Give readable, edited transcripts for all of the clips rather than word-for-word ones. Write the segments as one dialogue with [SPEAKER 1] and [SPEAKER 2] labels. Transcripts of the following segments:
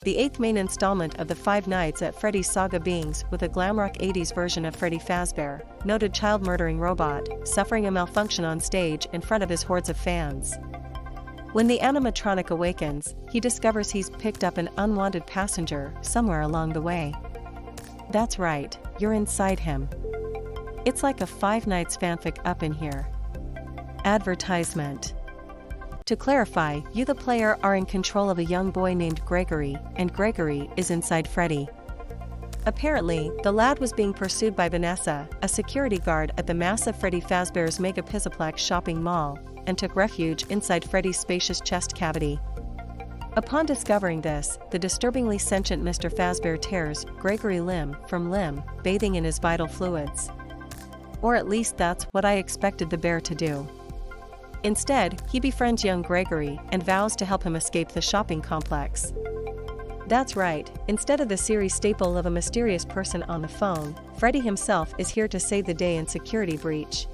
[SPEAKER 1] the 8th main installment of the Five Nights at Freddy's saga beings with a glam-rock 80s version of Freddy Fazbear, noted child-murdering robot, suffering a malfunction on stage in front of his hordes of fans. When the animatronic awakens, he discovers he's picked up an unwanted passenger somewhere along the way. That's right, you're inside him. It's like a Five Nights fanfic up in here. Advertisement. To clarify, you the player are in control of a young boy named Gregory, and Gregory is inside Freddy. Apparently, the lad was being pursued by Vanessa, a security guard at the massive Freddy Fazbear's mega Pizzaplex shopping mall, and took refuge inside Freddy's spacious chest cavity. Upon discovering this, the disturbingly sentient Mr. Fazbear tears Gregory limb from limb, bathing in his vital fluids. Or at least that's what I expected the bear to do. Instead, he befriends young Gregory and vows to help him escape the shopping complex. That's right, instead of the series staple of a mysterious person on the phone, Freddy himself is here to save the day in security breach.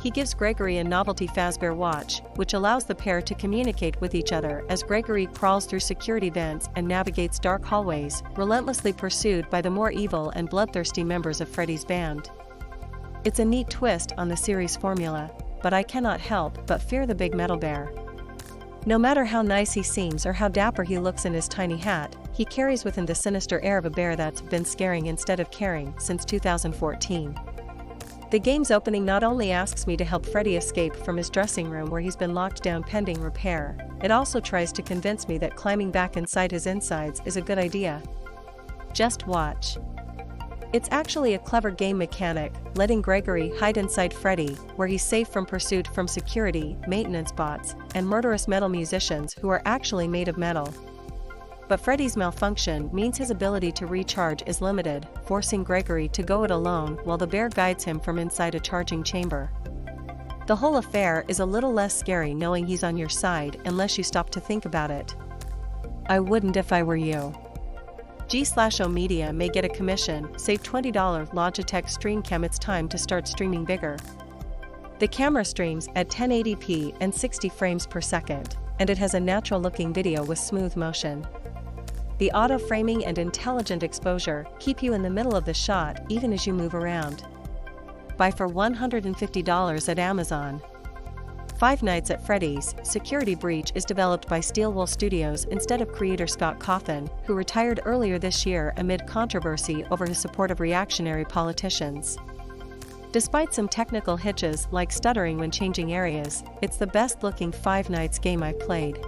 [SPEAKER 1] He gives Gregory a novelty Fazbear watch, which allows the pair to communicate with each other as Gregory crawls through security vents and navigates dark hallways, relentlessly pursued by the more evil and bloodthirsty members of Freddy's band. It's a neat twist on the series formula, but I cannot help but fear the big metal bear. No matter how nice he seems or how dapper he looks in his tiny hat, he carries within the sinister air of a bear that's been scaring instead of caring since 2014. The game's opening not only asks me to help Freddy escape from his dressing room where he's been locked down pending repair, it also tries to convince me that climbing back inside his insides is a good idea. Just watch. It's actually a clever game mechanic, letting Gregory hide inside Freddy, where he's safe from pursuit from security, maintenance bots, and murderous metal musicians who are actually made of metal. But Freddy's malfunction means his ability to recharge is limited, forcing Gregory to go it alone while the bear guides him from inside a charging chamber. The whole affair is a little less scary knowing he's on your side unless you stop to think about it. I wouldn't if I were you. G/O Media may get a commission, save $20 Logitech StreamCam. It's time to start streaming bigger. The camera streams at 1080p and 60 frames per second, and it has a natural-looking video with smooth motion. The auto-framing and intelligent exposure keep you in the middle of the shot even as you move around. Buy for $150 at Amazon. Five Nights at Freddy's Security Breach is developed by Steelwool Studios instead of creator Scott Cawthon, who retired earlier this year amid controversy over his support of reactionary politicians. Despite some technical hitches like stuttering when changing areas, it's the best-looking Five Nights game I've played.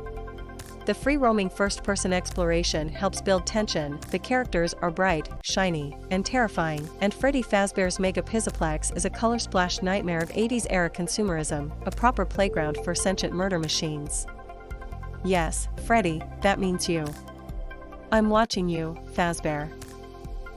[SPEAKER 1] The free-roaming first-person exploration helps build tension, the characters are bright, shiny, and terrifying, and Freddy Fazbear's mega Pizzaplex is a color-splashed nightmare of 80s-era consumerism, a proper playground for sentient murder machines. Yes, Freddy, that means you. I'm watching you, Fazbear.